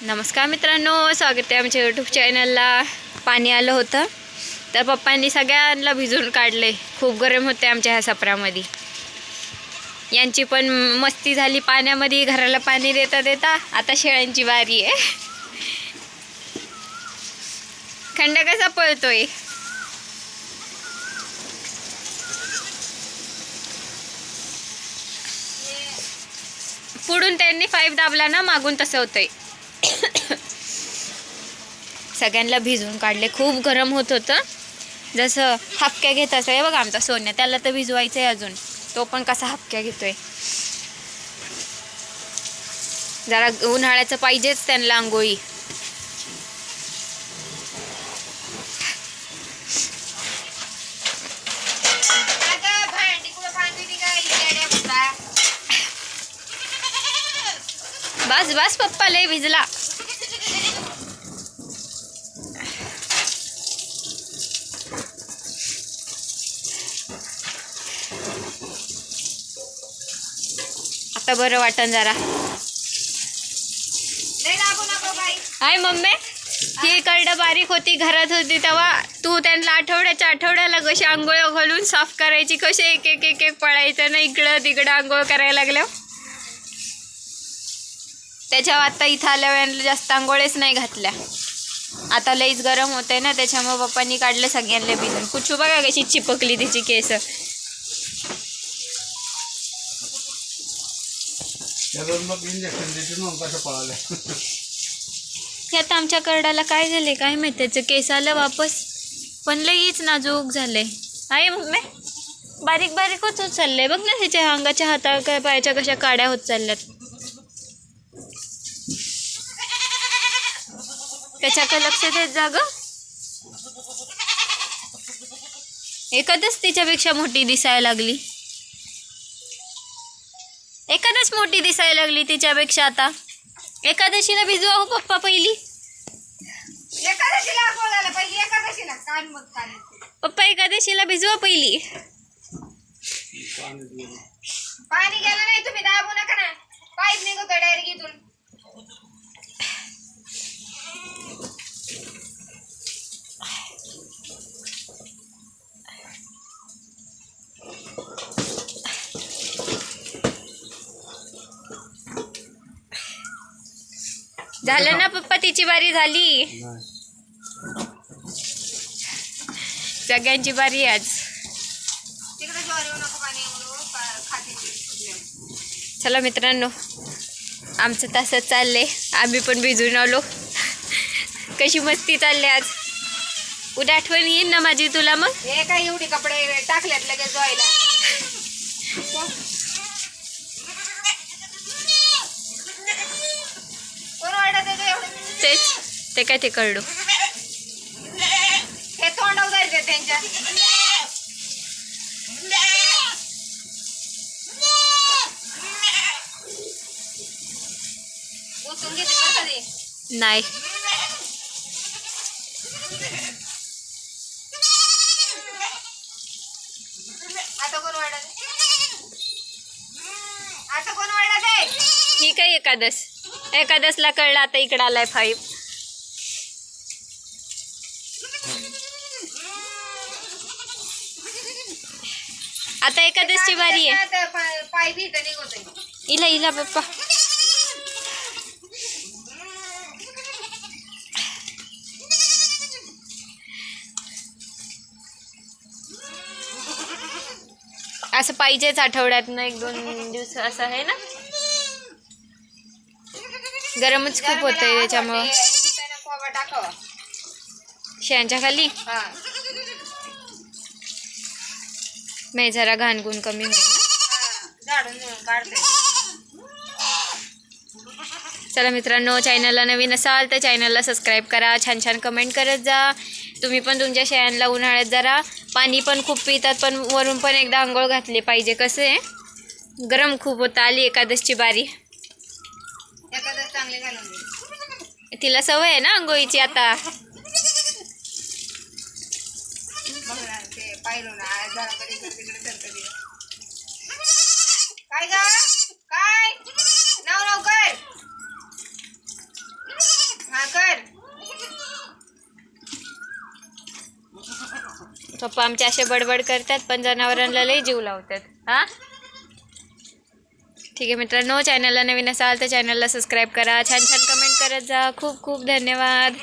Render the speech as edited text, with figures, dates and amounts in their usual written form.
नमस्कार मित्रांनो, स्वागत आहे आमच्या यूट्यूब चॅनलला. पाणी आलं होतं तर पप्पांनी सगळ्यांना भिजून काढले. खूप गरम होते आमच्या ह्या सपरामध्ये. यांची पण मस्ती झाली पाण्यामध्ये. घराला पाणी देता देता आता शेळ्यांची वारी आहे. खंड कसा पळतोय. पुढून त्यांनी 5 दाबला ना, मागून तसं होतंय. सगळ्यांना भिजवून काढले. खूप गरम होत होतं. जसं हपक्या घेत असं आहे बघा आमचा सोन्या, त्याला तर भिजवायचं आहे अजून. तो पण कसा हपक्या घेतोय. जरा उन्हाळ्याचं पाहिजेच त्यांना आंघोळी. बस बस पप्पा लय भिजला. आता बरं वाटन जरा. हाय मम्मी, ही करड बारीक होती, घरात होती तेव्हा तू त्यांना आठवड्याला कशी आंघोळ घालून साफ करायची, कसे एक एक एक एक पळायचं ना इकडं तिकडं आंघोळ करायला लागल्या. त्याच्यावर आता इथं आल्यावर जास्त आंघोळेच नाही घातल्या. आता लईच गरम होतंय ना, त्याच्यामुळे पप्पांनी काढलं सगळ्यांना भिजून. कुठू बघा कशी चिपकली तिची केस. आता आमच्या करडाला काय झाले काय माहिती, त्याचं केस आलं वापस, पण लईच नाजूक झाले. आहे मम्मी, बारीक बारीकच होत चाललंय बघ ना. त्याच्या अंगाच्या हाता काय पायाच्या कशा काड्या होत चालल्यात. त्याच्याकडे लक्ष देत जा ग. एखादच तिच्यापेक्षा मोठी दिसायला लागली. एखादच मोठी दिसायला लागली तिच्यापेक्षा. आता एकादशीला भिजवा हो पप्पा पहिली. पप्पा एकादशीला भिजवा पहिली. पाणी गेलं नाही तुम्ही दाबू नका ना, पाईप निघतो डायरेक्ट इथून. झालं ना पप्पा, तिची बारी झाली. सगळ्यांची बारी आज. चला मित्रांनो, आमचं तसंच चाललंय. आम्ही पण भिजून आलो. कशी मस्ती चालली आज. उद्या आठवण येईल ना माझी तुला. मग हे काय एवढी कपडे टाकल्यात लगेच धुवायला. तेच ते काय ते कळलो. हे तोंडावर जायचं त्यांच्या. उचून घेते बरं कधी. नाही आता कोण वाढत, आता कोण वाढत आहे. ही काय एकादसला कळलं. आता इकडं आलाय 5. आता एकादसची बारी आहे. पाय बी इथं निघतोय. इला पप्पा. असं पाहिजेच आठवड्यातनं 1-2 दिवस. असं आहे ना, गरमच खूप होतंय त्याच्यामुळं. शेणाच्या खाली नाही जरा घाणगुण कमी होईल ना. चला मित्रांनो, चॅनलला नवीन असाल तर चॅनलला सबस्क्राईब करा. छान छान कमेंट करत जा. तुम्ही पण तुमच्या शेळ्यांना उन्हाळ्यात जरा पाणी पण खूप पितात, पण वरून पण एकदा आंघोळ घातली पाहिजे. कसं आहे, गरम खूप होतं. आली एकादशची बारी. तिला सवय आहे ना आंघोळीची आता. काय ग काय नाव कर. पप्पा आमचे असे बडबड करतात पण जनावरांना लई जीव लावतात. हा ठीक आहे मित्रांनो, चॅनलला नवीन असाल तर चॅनलला सबस्क्राईब करा, छान छान कमेंट करत जा. खूप खूप धन्यवाद.